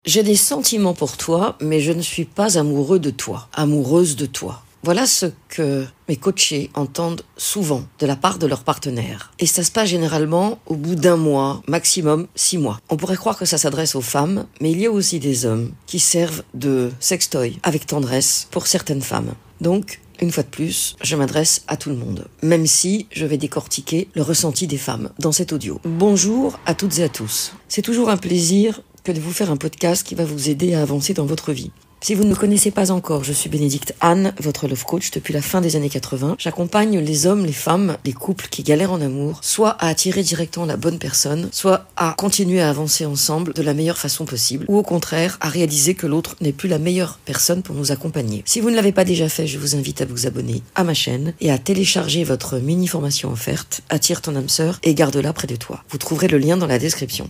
J'ai des sentiments pour toi, mais je ne suis pas amoureux de toi, amoureuse de toi. Voilà ce que mes coachés entendent souvent de la part de leurs partenaires. Et ça se passe généralement au bout d'un mois, maximum 6 mois. On pourrait croire que ça s'adresse aux femmes, mais il y a aussi des hommes qui servent de sextoy avec tendresse pour certaines femmes. Donc, une fois de plus, je m'adresse à tout le monde, même si je vais décortiquer le ressenti des femmes dans cet audio. Bonjour à toutes et à tous. C'est toujours un plaisir que de vous faire un podcast qui va vous aider à avancer dans votre vie. Si vous ne me connaissez pas encore, je suis Bénédicte Anne, votre love coach depuis la fin des années 80. J'accompagne les hommes, les femmes, les couples qui galèrent en amour, soit à attirer directement la bonne personne, soit à continuer à avancer ensemble de la meilleure façon possible, ou au contraire, à réaliser que l'autre n'est plus la meilleure personne pour nous accompagner. Si vous ne l'avez pas déjà fait, je vous invite à vous abonner à ma chaîne et à télécharger votre mini-formation offerte, Attire ton âme sœur et garde-la près de toi. Vous trouverez le lien dans la description.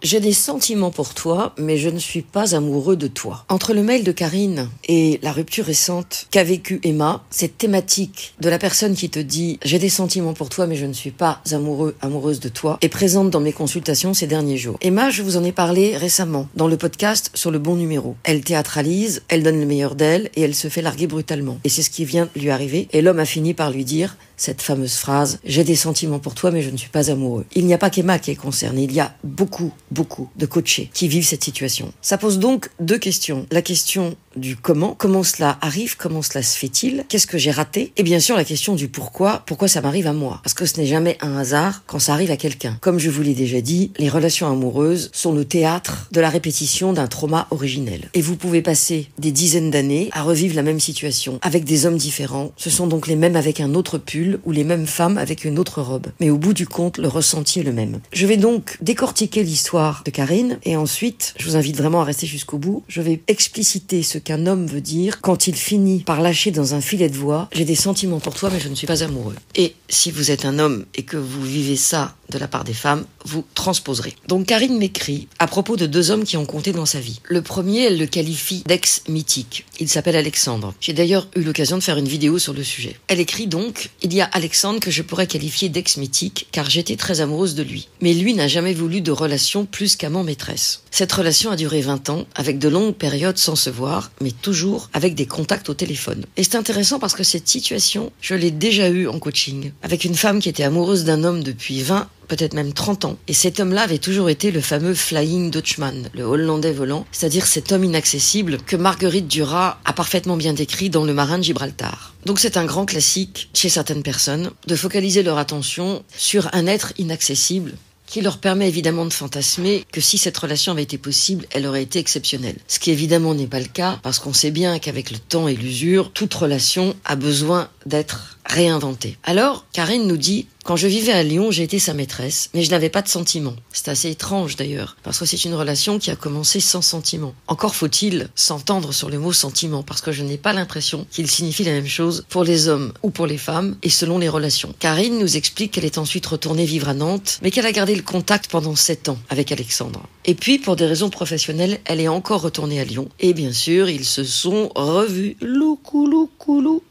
J'ai des sentiments pour toi, mais je ne suis pas amoureux de toi. Entre le mail de Karine et la rupture récente qu'a vécue Emma, cette thématique de la personne qui te dit « j'ai des sentiments pour toi, mais je ne suis pas amoureux, amoureuse de toi » est présente dans mes consultations ces derniers jours. Emma, je vous en ai parlé récemment dans le podcast sur le bon numéro. Elle théâtralise, elle donne le meilleur d'elle et elle se fait larguer brutalement. Et c'est ce qui vient de lui arriver. Et l'homme a fini par lui dire cette fameuse phrase « j'ai des sentiments pour toi, mais je ne suis pas amoureux ». Il n'y a pas qu'Emma qui est concernée, il y a beaucoup de coachés qui vivent cette situation. Ça pose donc deux questions. La question du comment cela arrive, comment cela se fait-il, qu'est-ce que j'ai raté, et bien sûr la question du pourquoi ça m'arrive à moi. Parce que ce n'est jamais un hasard quand ça arrive à quelqu'un. Comme je vous l'ai déjà dit, les relations amoureuses sont le théâtre de la répétition d'un trauma originel. Et vous pouvez passer des dizaines d'années à revivre la même situation avec des hommes différents. Ce sont donc les mêmes avec un autre pull ou les mêmes femmes avec une autre robe. Mais au bout du compte, le ressenti est le même. Je vais donc décortiquer l'histoire de Karine et ensuite, je vous invite vraiment à rester jusqu'au bout. Je vais expliciter ce qu'un homme veut dire quand il finit par lâcher dans un filet de voix « j'ai des sentiments pour toi mais je ne suis pas amoureux ». Et si vous êtes un homme et que vous vivez ça de la part des femmes, vous transposerez. Donc Karine m'écrit à propos de deux hommes qui ont compté dans sa vie. Le premier, elle le qualifie d'ex mythique. Il s'appelle Alexandre. J'ai d'ailleurs eu l'occasion de faire une vidéo sur le sujet. Elle écrit donc « il y a Alexandre que je pourrais qualifier d'ex mythique car j'étais très amoureuse de lui. Mais lui n'a jamais voulu de relation plus qu'amant-maîtresse. Cette relation a duré 20 ans avec de longues périodes sans se voir, mais toujours avec des contacts au téléphone. Et c'est intéressant parce que cette situation, je l'ai déjà eue en coaching avec une femme qui était amoureuse d'un homme depuis 20 peut-être même 30 ans. Et cet homme-là avait toujours été le fameux Flying Dutchman, le Hollandais volant, c'est-à-dire cet homme inaccessible que Marguerite Duras a parfaitement bien décrit dans Le Marin de Gibraltar. Donc c'est un grand classique chez certaines personnes de focaliser leur attention sur un être inaccessible qui leur permet évidemment de fantasmer que si cette relation avait été possible, elle aurait été exceptionnelle. Ce qui évidemment n'est pas le cas, parce qu'on sait bien qu'avec le temps et l'usure, toute relation a besoin d'être réinventée. Alors, Karine nous dit « Quand je vivais à Lyon, j'ai été sa maîtresse, mais je n'avais pas de sentiments. » C'est assez étrange d'ailleurs, parce que c'est une relation qui a commencé sans sentiments. Encore faut-il s'entendre sur le mot sentiment, parce que je n'ai pas l'impression qu'il signifie la même chose pour les hommes ou pour les femmes, et selon les relations. Karine nous explique qu'elle est ensuite retournée vivre à Nantes, mais qu'elle a gardé le contact pendant 7 ans avec Alexandre. Et puis, pour des raisons professionnelles, elle est encore retournée à Lyon. Et bien sûr, ils se sont revus. Loukoulou.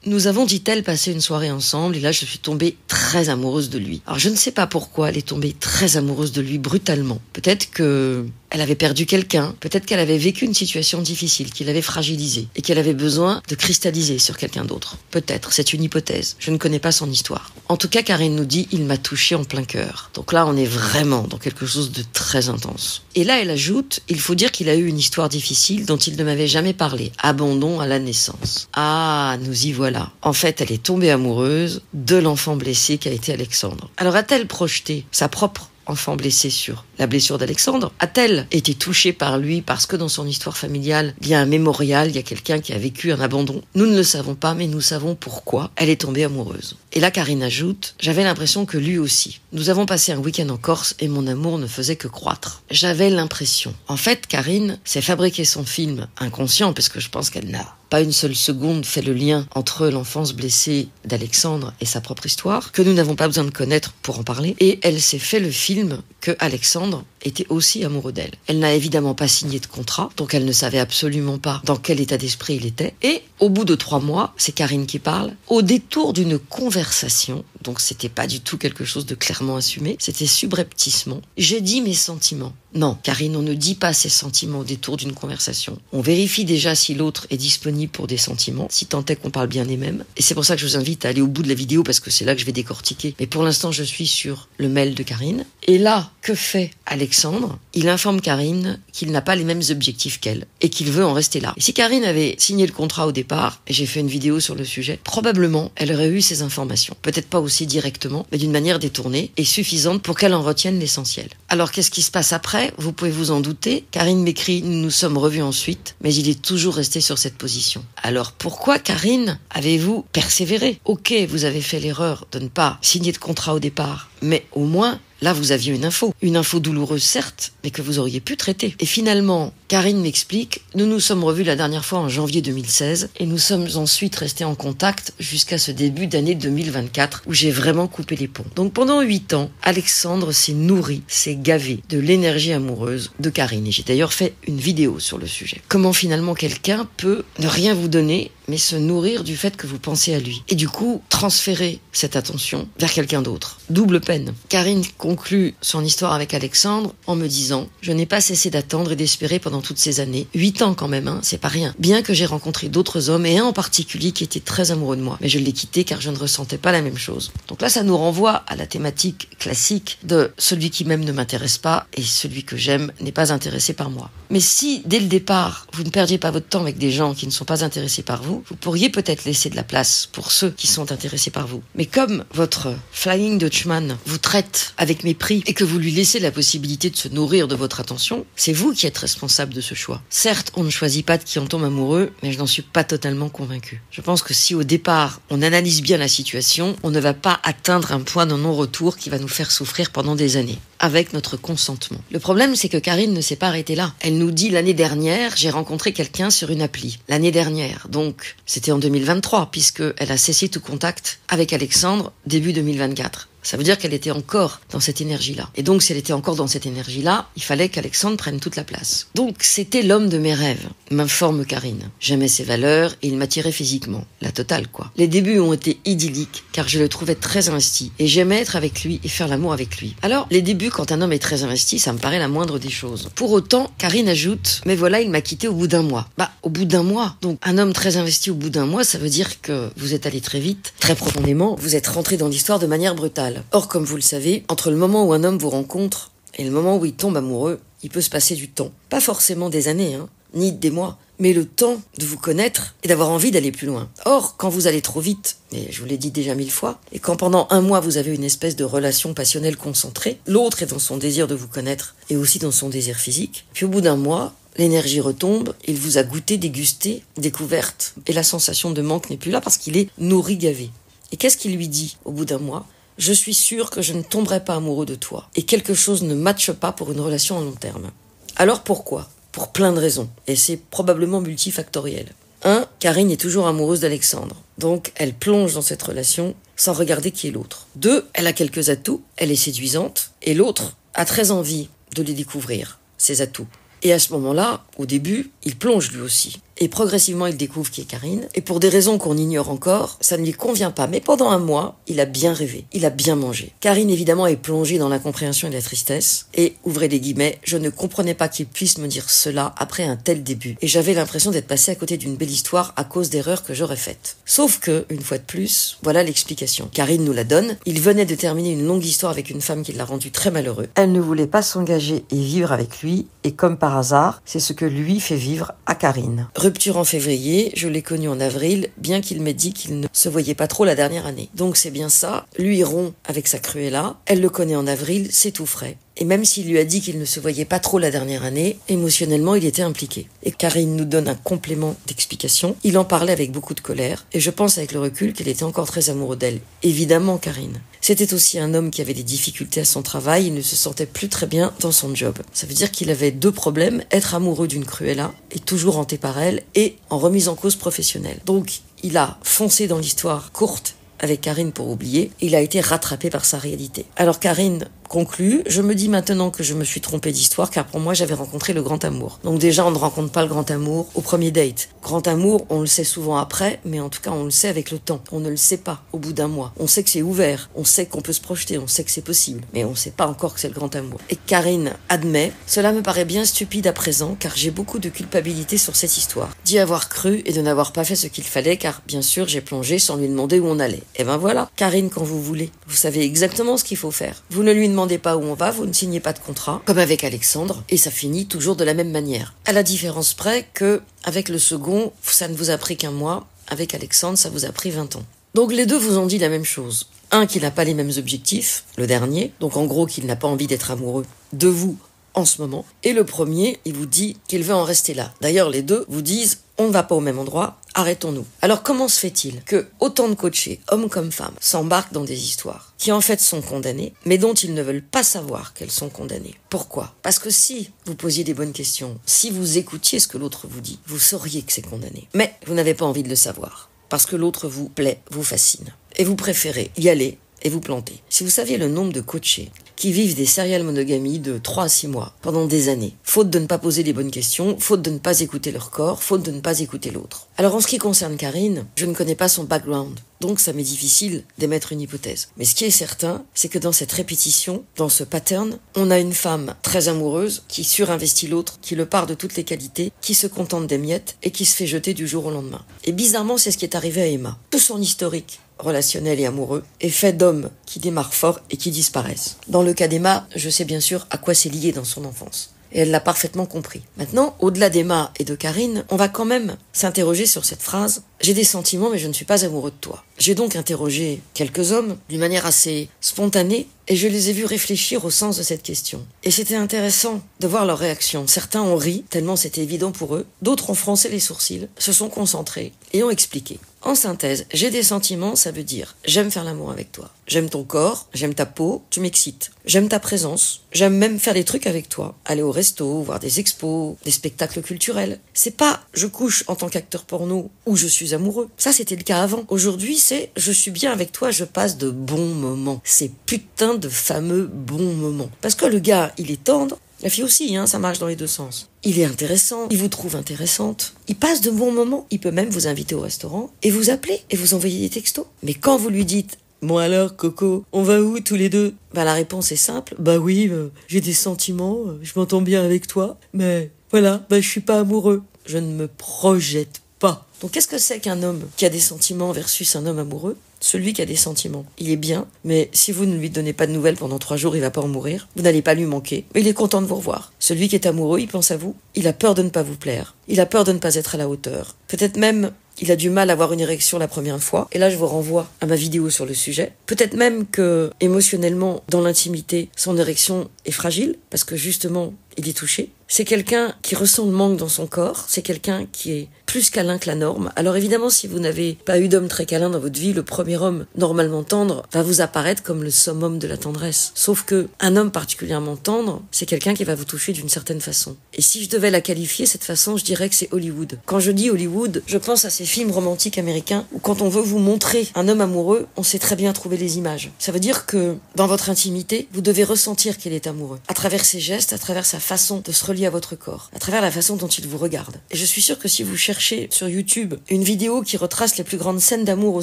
Nous avons, dit-elle, passé une soirée ensemble, et là, je suis tombée très amoureuse de lui. Alors, je ne sais pas pourquoi elle est tombée très amoureuse de lui brutalement. Peut-être que elle avait perdu quelqu'un, peut-être qu'elle avait vécu une situation difficile, qui l'avait fragilisée, et qu'elle avait besoin de cristalliser sur quelqu'un d'autre. Peut-être, c'est une hypothèse. Je ne connais pas son histoire. En tout cas, Karine nous dit « il m'a touché en plein cœur ». Donc là, on est vraiment dans quelque chose de très intense. Et là, elle ajoute « il faut dire qu'il a eu une histoire difficile dont il ne m'avait jamais parlé. Abandon à la naissance ». Ah, nous y voilà. En fait, elle est tombée amoureuse de l'enfant blessé qu'a été Alexandre. Alors a-t-elle projeté sa propre enfant blessé sur la blessure d'Alexandre? A-t-elle été touchée par lui parce que dans son histoire familiale, il y a un mémorial, il y a quelqu'un qui a vécu un abandon? Nous ne le savons pas, mais nous savons pourquoi elle est tombée amoureuse. Et là, Karine ajoute, j'avais l'impression que lui aussi. Nous avons passé un week-end en Corse et mon amour ne faisait que croître. J'avais l'impression. En fait, Karine s'est fabriqué son film inconscient, parce que je pense qu'elle n'a pas une seule seconde fait le lien entre l'enfance blessée d'Alexandre et sa propre histoire, que nous n'avons pas besoin de connaître pour en parler. Et elle s'est fait le film que Alexandre était aussi amoureux d'elle. Elle n'a évidemment pas signé de contrat, donc elle ne savait absolument pas dans quel état d'esprit il était. Et au bout de 3 mois, c'est Karine qui parle, au détour d'une conversation, donc c'était pas du tout quelque chose de clairement assumé, c'était subrepticement, j'ai dit mes sentiments. Non, Karine, on ne dit pas ses sentiments au détour d'une conversation. On vérifie déjà si l'autre est disponible pour des sentiments, si tant est qu'on parle bien des mêmes. Et c'est pour ça que je vous invite à aller au bout de la vidéo, parce que c'est là que je vais décortiquer. Mais pour l'instant, je suis sur le mail de Karine. Et là, que fait Alexandre? Il informe Karine qu'il n'a pas les mêmes objectifs qu'elle, et qu'il veut en rester là. Et si Karine avait signé le contrat au départ, et j'ai fait une vidéo sur le sujet, probablement elle aurait eu ces informations. Peut-être pas aussi directement, mais d'une manière détournée, et suffisante pour qu'elle en retienne l'essentiel. Alors qu'est-ce qui se passe après? Vous pouvez vous en douter. Karine m'écrit « Nous nous sommes revus ensuite », mais il est toujours resté sur cette position. Alors pourquoi, Karine, avez-vous persévéré? Ok, vous avez fait l'erreur de ne pas signer de contrat au départ, mais au moins, là vous aviez une info douloureuse certes, mais que vous auriez pu traiter. Et finalement, Karine m'explique, nous nous sommes revus la dernière fois en janvier 2016, et nous sommes ensuite restés en contact jusqu'à ce début d'année 2024, où j'ai vraiment coupé les ponts. Donc pendant 8 ans, Alexandre s'est nourri, s'est gavé de l'énergie amoureuse de Karine. Et j'ai d'ailleurs fait une vidéo sur le sujet. Comment finalement quelqu'un peut ne rien vous donner, mais se nourrir du fait que vous pensez à lui. Et du coup, transférer cette attention vers quelqu'un d'autre. Double peine. Karine conclut son histoire avec Alexandre en me disant « Je n'ai pas cessé d'attendre et d'espérer pendant toutes ces années. 8 ans quand même, hein, c'est pas rien. Bien que j'ai rencontré d'autres hommes, et un en particulier qui était très amoureux de moi. Mais je l'ai quitté car je ne ressentais pas la même chose. » Donc là, ça nous renvoie à la thématique classique de celui qui m'aime ne m'intéresse pas et celui que j'aime n'est pas intéressé par moi. Mais si, dès le départ, vous ne perdiez pas votre temps avec des gens qui ne sont pas intéressés par vous, vous pourriez peut-être laisser de la place pour ceux qui sont intéressés par vous. Mais comme votre Flying Dutchman vous traite avec mépris et que vous lui laissez la possibilité de se nourrir de votre attention, c'est vous qui êtes responsable de ce choix. Certes, on ne choisit pas de qui on tombe amoureux, mais je n'en suis pas totalement convaincue. Je pense que si au départ, on analyse bien la situation, on ne va pas atteindre un point de non-retour qui va nous faire souffrir pendant des années, avec notre consentement. Le problème, c'est que Karine ne s'est pas arrêtée là. Elle nous dit l'année dernière, j'ai rencontré quelqu'un sur une appli. L'année dernière, donc c'était en 2023, puisqu'elle a cessé tout contact avec Alexandre début 2024. Ça veut dire qu'elle était encore dans cette énergie-là. Et donc, si elle était encore dans cette énergie-là, il fallait qu'Alexandre prenne toute la place. Donc, c'était l'homme de mes rêves, m'informe Karine. J'aimais ses valeurs et il m'attirait physiquement. La totale, quoi. Les débuts ont été idylliques, car je le trouvais très investi. Et j'aimais être avec lui et faire l'amour avec lui. Alors, les débuts, quand un homme est très investi, ça me paraît la moindre des choses. Pour autant, Karine ajoute, mais voilà, il m'a quitté au bout d'un mois. Au bout d'un mois. Donc, un homme très investi au bout d'un mois, ça veut dire que vous êtes allé très vite, très profondément, vous êtes rentré dans l'histoire de manière brutale. Or, comme vous le savez, entre le moment où un homme vous rencontre et le moment où il tombe amoureux, il peut se passer du temps. Pas forcément des années, ni des mois, mais le temps de vous connaître et d'avoir envie d'aller plus loin. Or, quand vous allez trop vite, et je vous l'ai dit déjà 1000 fois, et quand pendant 1 mois vous avez une espèce de relation passionnelle concentrée, l'autre est dans son désir de vous connaître et aussi dans son désir physique, puis au bout d'un mois, l'énergie retombe, il vous a goûté, dégusté, découverte, et la sensation de manque n'est plus là parce qu'il est nourri, gavé. Et qu'est-ce qu'il lui dit au bout d'un mois ? Je suis sûre que je ne tomberai pas amoureux de toi. Et quelque chose ne matche pas pour une relation à long terme. Alors pourquoi ? Pour plein de raisons. Et c'est probablement multifactoriel. 1. Karine est toujours amoureuse d'Alexandre. Donc elle plonge dans cette relation sans regarder qui est l'autre. 2. Elle a quelques atouts. Elle est séduisante. Et l'autre a très envie de les découvrir, ses atouts. Et à ce moment-là, au début, il plonge lui aussi. Et progressivement, il découvre qui est Karine. Et pour des raisons qu'on ignore encore, ça ne lui convient pas. Mais pendant 1 mois, il a bien rêvé. Il a bien mangé. Karine, évidemment, est plongée dans l'incompréhension et la tristesse. Et, ouvrez les guillemets, je ne comprenais pas qu'il puisse me dire cela après un tel début. Et j'avais l'impression d'être passé à côté d'une belle histoire à cause d'erreurs que j'aurais faites. Sauf que, une fois de plus, voilà l'explication. Karine nous la donne. Il venait de terminer une longue histoire avec une femme qui l'a rendu très malheureux. Elle ne voulait pas s'engager et vivre avec lui. Et comme par hasard, c'est ce que lui fait vivre à Karine. Rupture en février, je l'ai connu en avril, bien qu'il m'ait dit qu'il ne se voyait pas trop la dernière année. Donc c'est bien ça, lui rompt avec sa Cruella, elle le connaît en avril, c'est tout frais. Et même s'il lui a dit qu'il ne se voyait pas trop la dernière année, émotionnellement il était impliqué. Et Karine nous donne un complément d'explication, il en parlait avec beaucoup de colère, et je pense avec le recul qu'il était encore très amoureux d'elle. Évidemment Karine. C'était aussi un homme qui avait des difficultés à son travail, il ne se sentait plus très bien dans son job. Ça veut dire qu'il avait 2 problèmes, être amoureux d'une Cruella, et toujours hanté par elle, et en remise en cause professionnelle. Donc il a foncé dans l'histoire courte avec Karine pour oublier, il a été rattrapé par sa réalité. Alors Karine conclue, je me dis maintenant que je me suis trompée d'histoire, car pour moi j'avais rencontré le grand amour. Donc déjà on ne rencontre pas le grand amour au premier date. Grand amour, on le sait souvent après, mais en tout cas on le sait avec le temps. On ne le sait pas au bout d'un mois. On sait que c'est ouvert, on sait qu'on peut se projeter, on sait que c'est possible, mais on ne sait pas encore que c'est le grand amour. Et Karine admet, cela me paraît bien stupide à présent, car j'ai beaucoup de culpabilité sur cette histoire. D'y avoir cru et de n'avoir pas fait ce qu'il fallait, car bien sûr j'ai plongé sans lui demander où on allait. Et ben voilà, Karine, quand vous voulez, vous savez exactement ce qu'il faut faire. Vous ne lui demandez pas où on va, vous ne signez pas de contrat, comme avec Alexandre, et ça finit toujours de la même manière. À la différence près que, avec le second, ça ne vous a pris qu'un mois, avec Alexandre, ça vous a pris 20 ans. Donc les deux vous ont dit la même chose. Un, qu'il n'a pas les mêmes objectifs, le dernier, donc en gros qu'il n'a pas envie d'être amoureux de vous en ce moment. Et le premier, il vous dit qu'il veut en rester là. D'ailleurs, les deux vous disent « on ne va pas au même endroit, arrêtons-nous ». Alors comment se fait-il que autant de coachés, hommes comme femmes, s'embarquent dans des histoires qui en fait sont condamnées, mais dont ils ne veulent pas savoir qu'elles sont condamnées? Pourquoi? Parce que si vous posiez des bonnes questions, si vous écoutiez ce que l'autre vous dit, vous sauriez que c'est condamné. Mais vous n'avez pas envie de le savoir, parce que l'autre vous plaît, vous fascine. Et vous préférez y aller et vous planter. Si vous saviez le nombre de coachés qui vivent des serial monogamies de 3 à 6 mois, pendant des années, faute de ne pas poser les bonnes questions, faute de ne pas écouter leur corps, faute de ne pas écouter l'autre. Alors en ce qui concerne Karine, je ne connais pas son background, donc ça m'est difficile d'émettre une hypothèse. Mais ce qui est certain, c'est que dans cette répétition, dans ce pattern, on a une femme très amoureuse qui surinvestit l'autre, qui le part de toutes les qualités, qui se contente des miettes et qui se fait jeter du jour au lendemain. Et bizarrement, c'est ce qui est arrivé à Emma. Tout son historique relationnel et amoureux est fait d'hommes qui démarrent fort et qui disparaissent. Dans le cas d'Emma, je sais bien sûr à quoi c'est lié dans son enfance. Et elle l'a parfaitement compris. Maintenant, au-delà d'Emma et de Karine, on va quand même s'interroger sur cette phrase « J'ai des sentiments mais je ne suis pas amoureux de toi ». J'ai donc interrogé quelques hommes d'une manière assez spontanée et je les ai vus réfléchir au sens de cette question. Et c'était intéressant de voir leurs réactions. Certains ont ri, tellement c'était évident pour eux. D'autres ont froncé les sourcils, se sont concentrés et ont expliqué. En synthèse, j'ai des sentiments, ça veut dire j'aime faire l'amour avec toi. J'aime ton corps, j'aime ta peau, tu m'excites. J'aime ta présence, j'aime même faire des trucs avec toi. Aller au resto, voir des expos, des spectacles culturels. C'est pas je couche en tant qu'acteur porno ou je suis amoureux. Ça c'était le cas avant. Aujourd'hui c'est je suis bien avec toi, je passe de bons moments. Ces putains de fameux bons moments. Parce que le gars, il est tendre. La fille aussi, ça marche dans les deux sens. Il est intéressant, il vous trouve intéressante, il passe de bons moments, il peut même vous inviter au restaurant et vous appeler et vous envoyer des textos. Mais quand vous lui dites « Bon alors, Coco, on va où tous les deux ?» La réponse est simple. « Bah oui, j'ai des sentiments, je m'entends bien avec toi, mais voilà, je suis pas amoureux. Je ne me projette pas. » Donc qu'est-ce que c'est qu'un homme qui a des sentiments versus un homme amoureux ? Celui qui a des sentiments, il est bien, mais si vous ne lui donnez pas de nouvelles pendant 3 jours, il va pas en mourir. Vous n'allez pas lui manquer, mais il est content de vous revoir. Celui qui est amoureux, il pense à vous. Il a peur de ne pas vous plaire. Il a peur de ne pas être à la hauteur. Peut-être même, il a du mal à avoir une érection la première fois. Et là, je vous renvoie à ma vidéo sur le sujet. Peut-être même que, émotionnellement, dans l'intimité, son érection est fragile, parce que justement, il est touché. C'est quelqu'un qui ressent le manque dans son corps. C'est quelqu'un qui est plus câlin que la norme. Alors évidemment, si vous n'avez pas eu d'homme très câlin dans votre vie, le premier homme normalement tendre va vous apparaître comme le summum de la tendresse. Sauf que un homme particulièrement tendre, c'est quelqu'un qui va vous toucher d'une certaine façon. Et si je devais la qualifier cette façon, je dirais que c'est Hollywood. Quand je dis Hollywood, je pense à ces films romantiques américains où quand on veut vous montrer un homme amoureux, on sait très bien trouver les images. Ça veut dire que dans votre intimité, vous devez ressentir qu'il est amoureux. À travers ses gestes, à travers sa façon de se relier à votre corps, à travers la façon dont il vous regarde. Et je suis sûre que si vous cherchez sur YouTube une vidéo qui retrace les plus grandes scènes d'amour au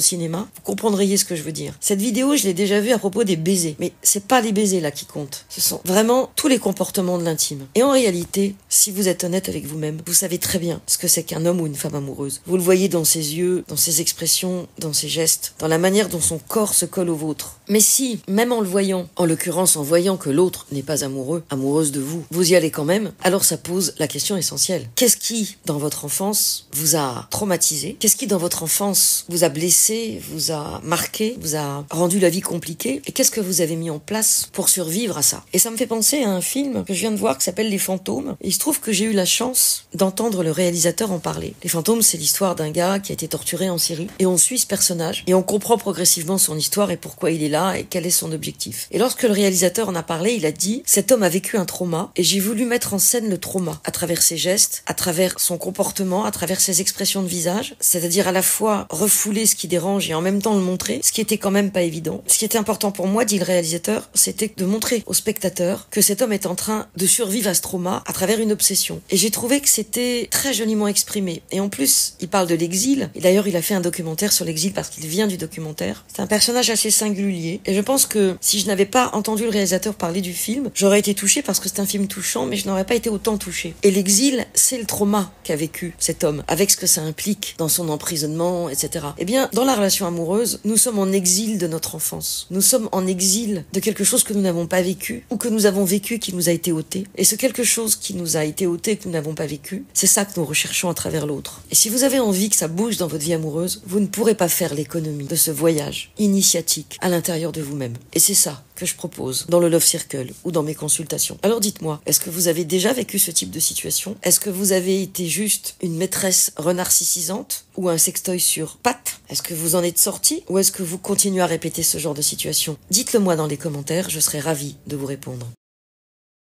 cinéma, vous comprendriez ce que je veux dire. Cette vidéo, je l'ai déjà vue à propos des baisers. Mais c'est pas les baisers là qui comptent. Ce sont vraiment tous les comportements de l'intime. Et en réalité, si vous êtes honnête avec vous-même, vous savez très bien ce que c'est qu'un homme ou une femme amoureuse. Vous le voyez dans ses yeux, dans ses expressions, dans ses gestes, dans la manière dont son corps se colle au vôtre. Mais si, même en le voyant, en l'occurrence en voyant que l'autre n'est pas amoureux, amoureuse de vous, vous y allez quand même, alors ça pose la question essentielle. Qu'est-ce qui, dans votre enfance, vous a traumatisé? Qu'est-ce qui, dans votre enfance, vous a blessé, vous a marqué, vous a rendu la vie compliquée? Et qu'est-ce que vous avez mis en place pour survivre à ça? Et ça me fait penser à un film que je viens de voir qui s'appelle Les Fantômes. Et il se trouve que j'ai eu la chance d'entendre le réalisateur en parler. Les Fantômes, c'est l'histoire d'un gars qui a été torturé en Syrie. Et on suit ce personnage et on comprend progressivement son histoire et pourquoi il est là et quel est son objectif. Et lorsque le réalisateur en a parlé, il a dit dit, cet homme a vécu un trauma et j'ai voulu mettre en scène le trauma à travers ses gestes, à travers son comportement, à travers ses expressions de visage, c'est-à-dire à la fois refouler ce qui dérange et en même temps le montrer, ce qui était quand même pas évident. Ce qui était important pour moi, dit le réalisateur, c'était de montrer au spectateur que cet homme est en train de survivre à ce trauma à travers une obsession. Et j'ai trouvé que c'était très joliment exprimé. Et en plus, il parle de l'exil, et d'ailleurs il a fait un documentaire sur l'exil parce qu'il vient du documentaire. C'est un personnage assez singulier, et je pense que si je n'avais pas entendu le réalisateur parler du film, j'aurais été touchée parce que c'est un film touchant, mais je n'aurais pas été autant touchée. Et l'exil, c'est le trauma qu'a vécu cet homme, avec ce que ça implique dans son emprisonnement, etc. Eh bien, dans la relation amoureuse, nous sommes en exil de notre enfance. Nous sommes en exil de quelque chose que nous n'avons pas vécu, ou que nous avons vécu qui nous a été ôté. Et ce quelque chose qui nous a été ôté et que nous n'avons pas vécu, c'est ça que nous recherchons à travers l'autre. Et si vous avez envie que ça bouge dans votre vie amoureuse, vous ne pourrez pas faire l'économie de ce voyage initiatique à l'intérieur de vous-même. Et c'est ça que je propose dans le Love Circle ou dans mes consultations. Alors dites-moi, est-ce que vous avez déjà vécu ce type de situation? Est-ce que vous avez été juste une maîtresse renarcissisante ou un sextoy sur pattes? Est-ce que vous en êtes sorti ou est-ce que vous continuez à répéter ce genre de situation? Dites-le moi dans les commentaires, je serai ravie de vous répondre.